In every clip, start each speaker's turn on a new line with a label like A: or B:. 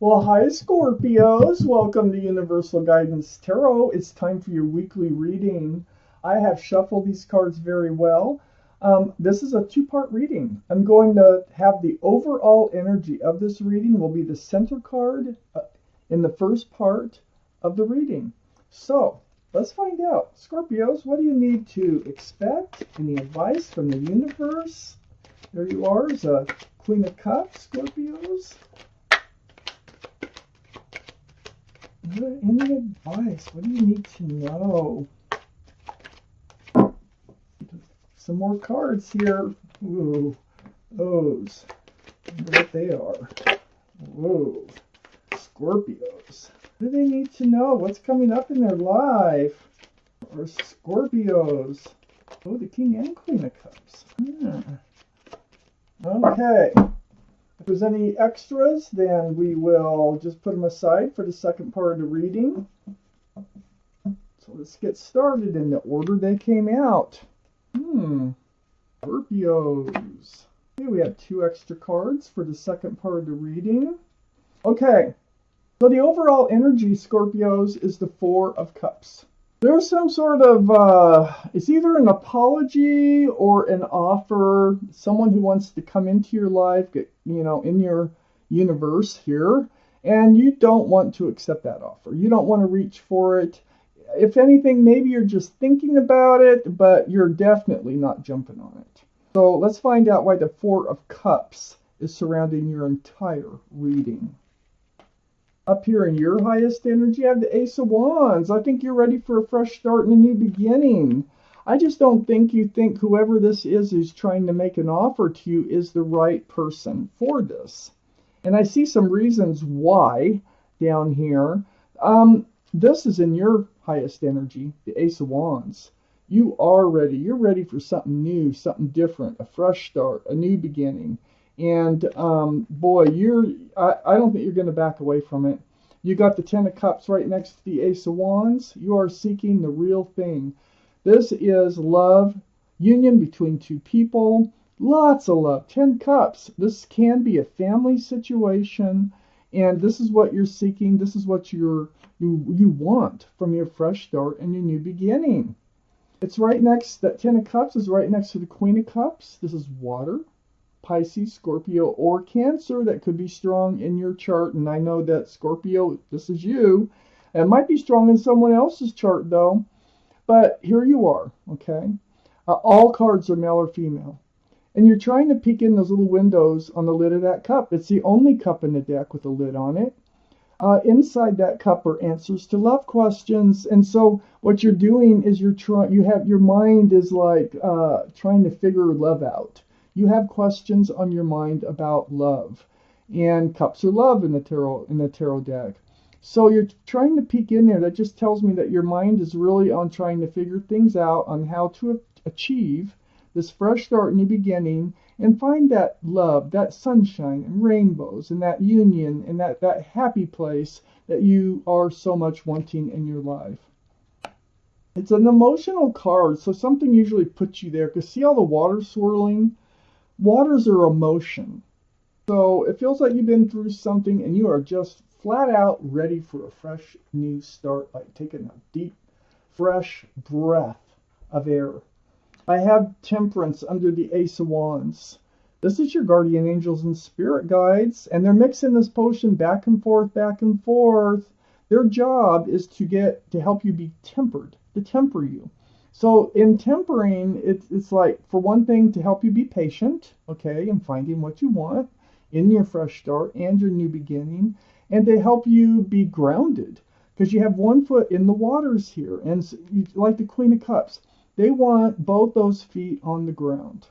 A: Well, hi, Scorpios. Welcome to Universal Guidance Tarot. It's time for your weekly reading. I have shuffled these cards very well. This is a two-part reading. I'm going to have the overall energy of this reading will be the center card in the first part of the reading. So, let's find out. Scorpios, what do you need to expect? Any advice from the universe? There you are, is a Queen of Cups, Scorpios. Any advice? What do you need to know? Some more cards here. Ooh, those. I wonder what they are. Whoa, Scorpios. What do they need to know? What's coming up in their life? Or Scorpios. Oh, the King and Queen of Cups. Okay. If there's any extras, then we will just put them aside for the second part of the reading. So let's get started in the order they came out. Scorpios. Okay, we have 2 extra cards for the second part of the reading. Okay, so the overall energy, Scorpios, is the 4 of Cups. There's some sort of, it's either an apology or an offer, someone who wants to come into your life, in your universe here, and you don't want to accept that offer. You don't want to reach for it. If anything, maybe you're just thinking about it, but you're definitely not jumping on it. So let's find out why the 4 of Cups is surrounding your entire reading. Up here in your highest energy, I have the Ace of Wands. I think you're ready for a fresh start and a new beginning. I just don't think you think whoever this is who's trying to make an offer to you is the right person for this. And I see some reasons why down here. This is in your highest energy, the Ace of Wands. You are ready. You're ready for something new, something different, a fresh start, a new beginning. And boy, I don't think you're going to back away from it. You got the 10 of Cups right next to the Ace of Wands. You are seeking the real thing. This is love, union between 2 people, lots of love. 10 Cups. This can be a family situation, and this is what you're seeking. This is what you want from your fresh start and your new beginning. It's right next, that 10 of Cups is right next to the Queen of Cups. This is water. Pisces, Scorpio, or Cancer that could be strong in your chart. And I know that Scorpio, this is you. It might be strong in someone else's chart though. But here you are, okay? All cards are male or female. And you're trying to peek in those little windows on the lid of that cup. It's the only cup in the deck with a lid on it. Inside that cup are answers to love questions. And so what you're doing is your mind is like trying to figure love out. You have questions on your mind about love, and cups are love in the tarot deck. So you're trying to peek in there. That just tells me that your mind is really on trying to figure things out on how to achieve this fresh start, new beginning, and find that love, that sunshine and rainbows, and that union, and that happy place that you are so much wanting in your life. It's an emotional card, so something usually puts you there. Because see all the water swirling? Waters are emotion. So it feels like you've been through something and you are just flat out ready for a fresh new start, like taking a deep, fresh breath of air. I have Temperance under the Ace of Wands. This is your guardian angels and spirit guides, and they're mixing this potion back and forth, back and forth. Their job is to help you be tempered, to temper you. So in tempering, it's like, for one thing, to help you be patient, okay, in finding what you want in your fresh start and your new beginning, and to help you be grounded, because you have one foot in the waters here, and like the Queen of Cups, they want both those feet on the ground,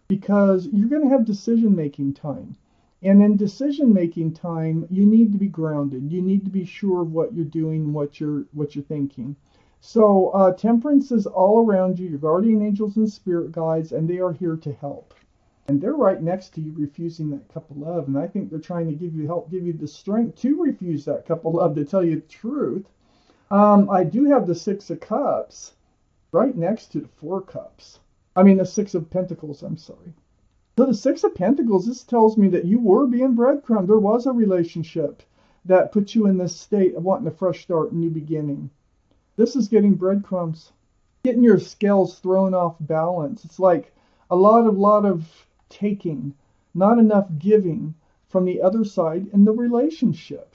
A: because you're going to have decision-making time. And in decision-making time, you need to be grounded. You need to be sure of what you're doing, what you're thinking. So Temperance is all around you, your guardian angels and spirit guides, and they are here to help. And they're right next to you refusing that cup of love. And I think they're trying to help give you the strength to refuse that cup of love, to tell you the truth. I do have the 6 of Cups right next to the 4 Cups. I mean, the 6 of Pentacles, I'm sorry. So the Six of Pentacles, this tells me that you were being breadcrumbed. There was a relationship that puts you in this state of wanting a fresh start, a new beginning. This is getting breadcrumbs, getting your scales thrown off balance. It's like a lot of taking, not enough giving from the other side in the relationship.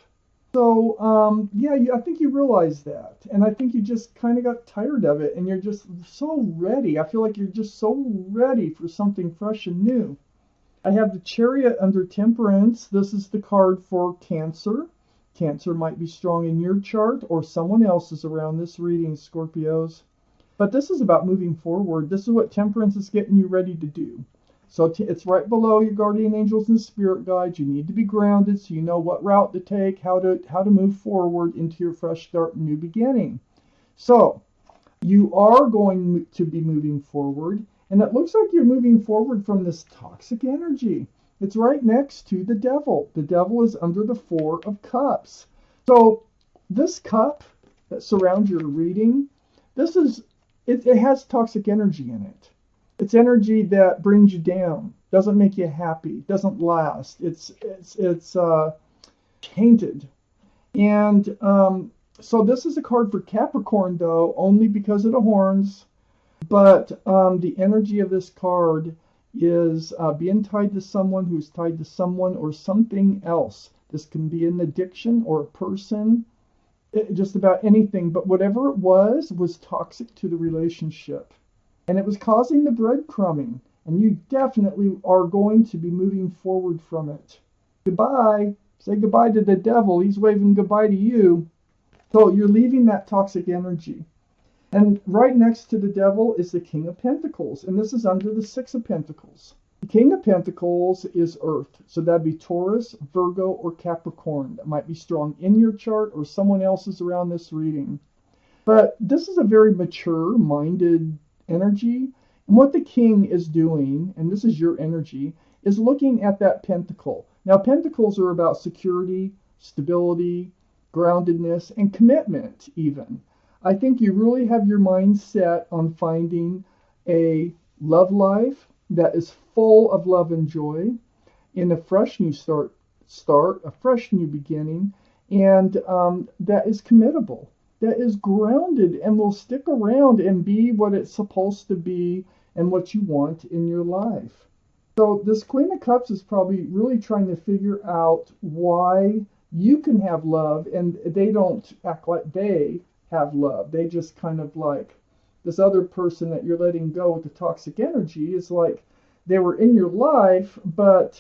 A: So, yeah, I think you realize that. And I think you just kind of got tired of it and you're just so ready. I feel like you're just so ready for something fresh and new. I have the Chariot under Temperance. This is the card for Cancer. Cancer might be strong in your chart or someone else's around this reading, Scorpios. But this is about moving forward. This is what Temperance is getting you ready to do. So it's right below your guardian angels and spirit guides. You need to be grounded so you know what route to take, how to move forward into your fresh start, new beginning. So you are going to be moving forward, and it looks like you're moving forward from this toxic energy. It's right next to the devil. The devil is under the Four of Cups. So this cup that surrounds your reading, it has toxic energy in it. It's energy that brings you down, doesn't make you happy, doesn't last. It's tainted. And so this is a card for Capricorn, though, only because of the horns. But the energy of this card is being tied to someone who's tied to someone or something else. This can be an addiction or a person, just about anything. But whatever it was toxic to the relationship. And it was causing the breadcrumbing. And you definitely are going to be moving forward from it. Goodbye. Say goodbye to the devil. He's waving goodbye to you. So you're leaving that toxic energy. And right next to the devil is the King of Pentacles. And this is under the Six of Pentacles. The King of Pentacles is Earth. So that'd be Taurus, Virgo, or Capricorn. That might be strong in your chart or someone else's around this reading. But this is a very mature-minded energy. And what the king is doing, and this is your energy, is looking at that pentacle. Now, pentacles are about security, stability, groundedness, and commitment, even. I think you really have your mind set on finding a love life that is full of love and joy, in a fresh new start, a fresh new beginning, and that is committable. That is grounded and will stick around and be what it's supposed to be and what you want in your life. So this Queen of Cups is probably really trying to figure out why you can have love and they don't act like they have love. They just kind of like this other person that you're letting go with the toxic energy is like they were in your life, but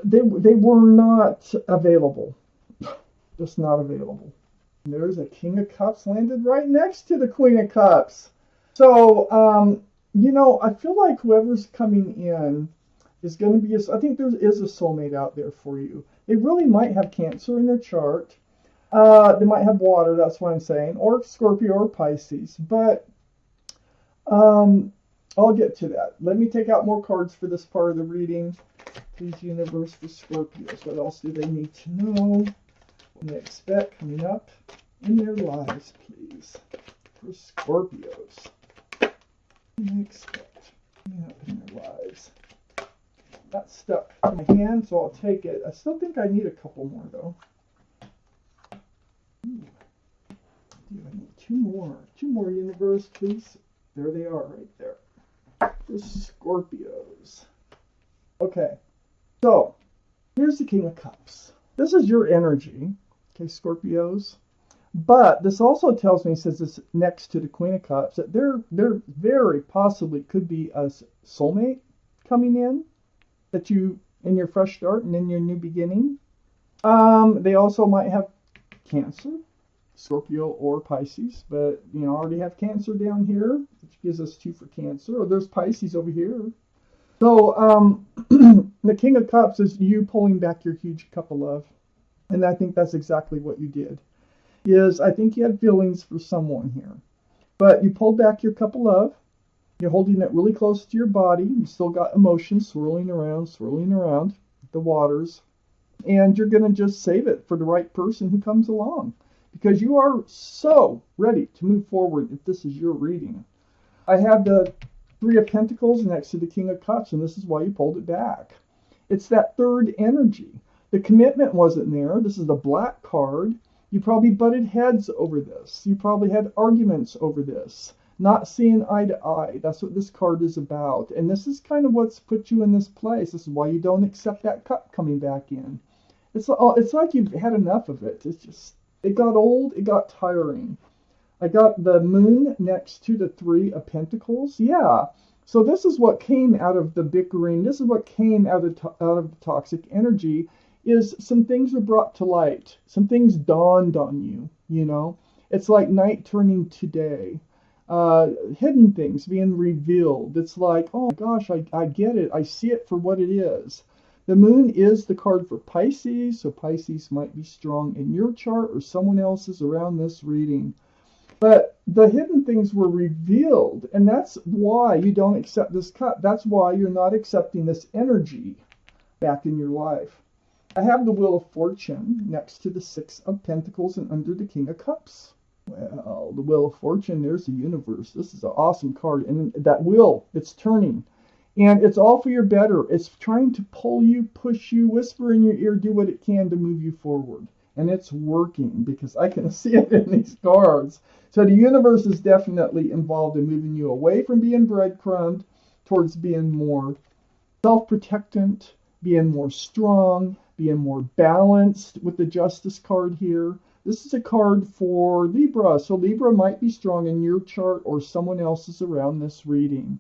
A: they were not available. Just not available. There's a King of Cups landed right next to the Queen of Cups. So, I feel like whoever's coming in is going to be, I think there is a soulmate out there for you. They really might have Cancer in their chart. They might have water, that's what I'm saying, or Scorpio or Pisces. But I'll get to that. Let me take out more cards for this part of the reading. Please, universe, for Scorpios. What else do they need to know? What they expect coming up in their lives, please, for Scorpios. What they expect coming up in their lives. That stuck in my hand, so I'll take it. I still think I need a couple more, though. Ooh. I need two more. Two more, universe, please. There they are, right there. The Scorpios. Okay, so here's the King of Cups. This is your energy. Okay, Scorpios. But this also tells me, says this next to the Queen of Cups, that there very possibly could be a soulmate coming in that you, in your fresh start and in your new beginning. They also might have Cancer, Scorpio, or Pisces, but I already have Cancer down here, which gives us 2 for Cancer. Or there's Pisces over here. So the King of Cups is you pulling back your huge cup of love. And I think that's exactly what you did. I think you had feelings for someone here. But you pulled back your cup of love. You're holding it really close to your body. You still got emotions swirling around the waters. And you're going to just save it for the right person who comes along. Because you are so ready to move forward if this is your reading. I have the 3 of Pentacles next to the King of Cups, and this is why you pulled it back. It's that third energy. The commitment wasn't there. This is the black card. You probably butted heads over this. You probably had arguments over this. Not seeing eye to eye. That's what this card is about. And this is kind of what's put you in this place. This is why you don't accept that cup coming back in. It's like you've had enough of it. It's just, it got old. It got tiring. I got the moon next to the 3 of Pentacles. Yeah. So this is what came out of the bickering. This is what came out of the toxic energy. Is some things were brought to light. Some things dawned on you. You know, it's like night turning to day. Hidden things being revealed. It's like, oh my gosh, I get it. I see it for what it is. The moon is the card for Pisces, so Pisces might be strong in your chart or someone else's around this reading. But the hidden things were revealed, and that's why you don't accept this cut. That's why you're not accepting this energy back in your life. I have the Wheel of Fortune next to the 6 of Pentacles and under the King of Cups. Well, the Wheel of Fortune, there's the universe. This is an awesome card. And that wheel, it's turning. And it's all for your better. It's trying to pull you, push you, whisper in your ear, do what it can to move you forward. And it's working because I can see it in these cards. So the universe is definitely involved in moving you away from being breadcrumbed towards being more self-protectant, being more strong, being more balanced with the Justice card here. This is a card for Libra, so Libra might be strong in your chart or someone else's around this reading.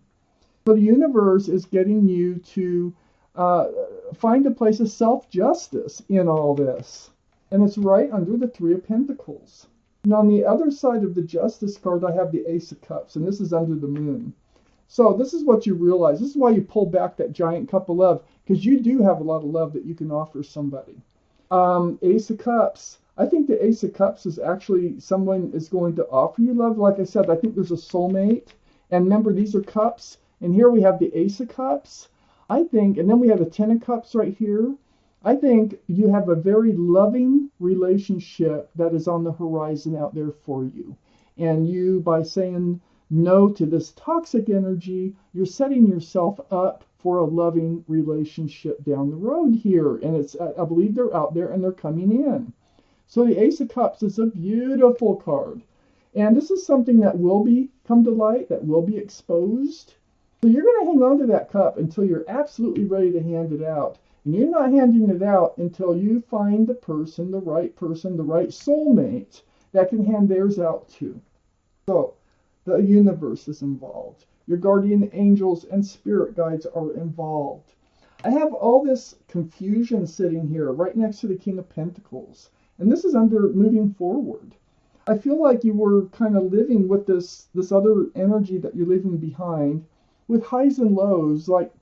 A: So the universe is getting you to find a place of self-justice in all this. And it's right under the 3 of Pentacles. And on the other side of the Justice card, I have the Ace of Cups, and this is under the moon. So this is what you realize. This is why you pull back that giant cup of love, because you do have a lot of love that you can offer somebody. Ace of Cups. I think the Ace of Cups is actually someone is going to offer you love. Like I said, I think there's a soulmate. And remember, these are cups. And here we have the Ace of Cups. I think, and then we have a 10 of Cups right here. I think you have a very loving relationship that is on the horizon out there for you. And you, by saying no to this toxic energy, you're setting yourself up for a loving relationship down the road here. And it's, I believe they're out there and they're coming in. So the Ace of Cups is a beautiful card. And this is something that will come to light, that will be exposed. So you're going to hang on to that cup until you're absolutely ready to hand it out. And you're not handing it out until you find the right soulmate that can hand theirs out to. So the universe is involved. Your guardian angels and spirit guides are involved. I have all this confusion sitting here right next to the King of Pentacles. And this is under moving forward. I feel like you were kind of living with this other energy that you're leaving behind with highs and lows, like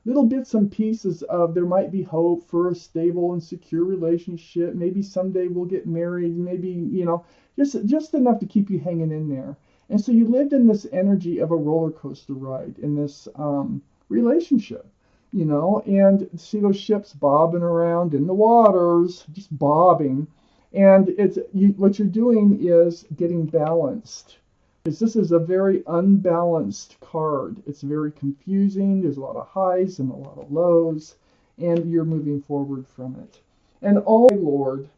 A: little bits and pieces of there might be hope for a stable and secure relationship. Maybe someday we'll get married. Maybe, you know, just enough to keep you hanging in there. And so you lived in this energy of a roller coaster ride in this relationship, you know, and see those ships bobbing around in the waters, just bobbing. And what you're doing is getting balanced. Because this is a very unbalanced card. It's very confusing. There's a lot of highs and a lot of lows. And you're moving forward from it. And oh my Lord,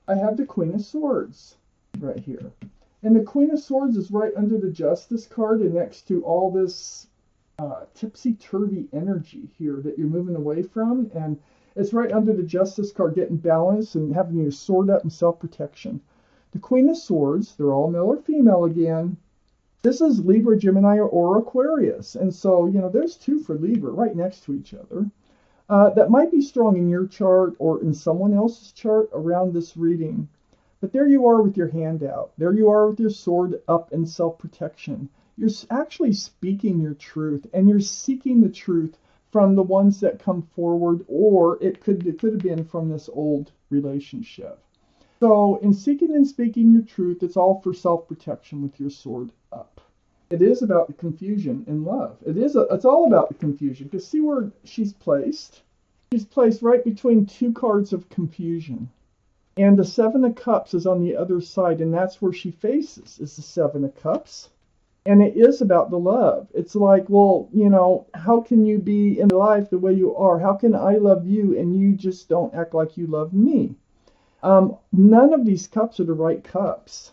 A: I have the Queen of Swords right here. And the Queen of Swords is right under the Justice card and next to all this tipsy-turvy energy here that you're moving away from. And it's right under the Justice card, getting balance and having your sword up and self-protection. The Queen of Swords, they're all male or female again. This is Libra, Gemini, or Aquarius. And so, you know, there's 2 for Libra right next to each other. That might be strong in your chart or in someone else's chart around this reading. But there you are with your hand out. There you are with your sword up in self-protection. You're actually speaking your truth, and you're seeking the truth from the ones that come forward, or it could have been from this old relationship. So in seeking and speaking your truth, it's all for self-protection with your sword up. It is about the confusion in love. It's all about the confusion, because see where she's placed? She's placed right between 2 cards of confusion. And the 7 of Cups is on the other side, and that's where she faces, is the 7 of Cups. And it is about the love. It's like, well, you know, how can you be in life the way you are? How can I love you and you just don't act like you love me? None of these cups are the right cups.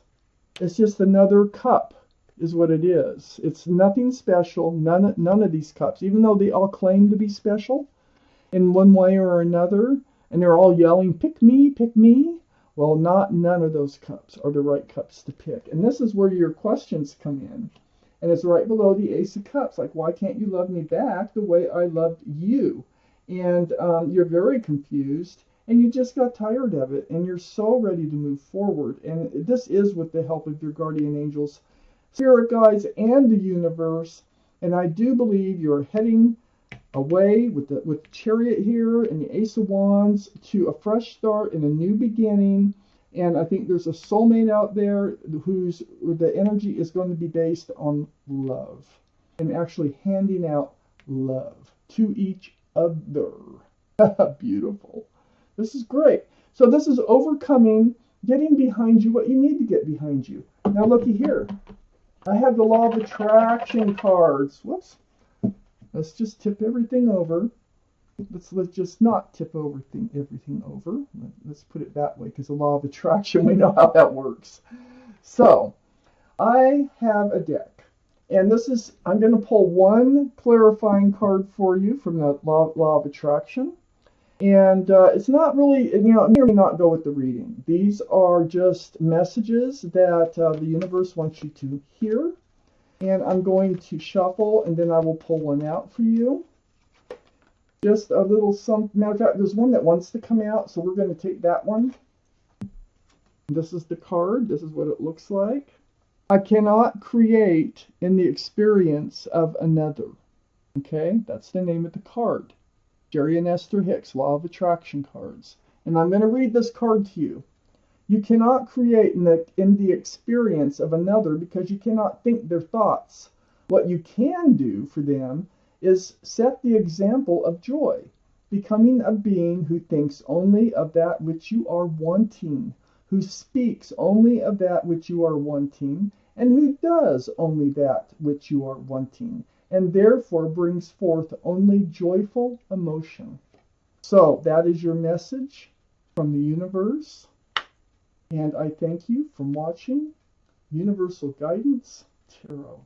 A: It's just another cup is what it is. It's nothing special. None of these cups, even though they all claim to be special in one way or another, and they're all yelling, pick me, pick me. Well, none of those cups are the right cups to pick. And this is where your questions come in. And it's right below the Ace of Cups. Like, why can't you love me back the way I loved you? And you're very confused. And you just got tired of it. And you're so ready to move forward. And this is with the help of your guardian angels, spirit guides, and the universe. And I do believe you're heading away with the Chariot here and the Ace of Wands to a fresh start and a new beginning. And I think there's a soulmate out there whose the energy is going to be based on love and actually handing out love to each other. Beautiful. This is great. So this is overcoming, getting behind you what you need to get behind you. Now looky here. I have the Law of Attraction cards. Whoops. Let's just tip everything over. Let's just not tip everything over. Let's put it that way, because the law of attraction, we know how that works. So I have a deck, and this is, I'm going to pull one clarifying card for you from the law of attraction. And it's not really, you know, it may not go with the reading. These are just messages that the universe wants you to hear. And I'm going to shuffle, and then I will pull one out for you. Just a little matter of fact, there's one that wants to come out, so we're going to take that one. This is the card. This is what it looks like. I cannot create in the experience of another. Okay, that's the name of the card. Jerry and Esther Hicks, Law of Attraction cards. And I'm going to read this card to you. You cannot create in the experience of another because you cannot think their thoughts. What you can do for them is set the example of joy, becoming a being who thinks only of that which you are wanting, who speaks only of that which you are wanting, and who does only that which you are wanting, and therefore brings forth only joyful emotion. So that is your message from the universe, and I thank you for watching Universal Guidance Tarot.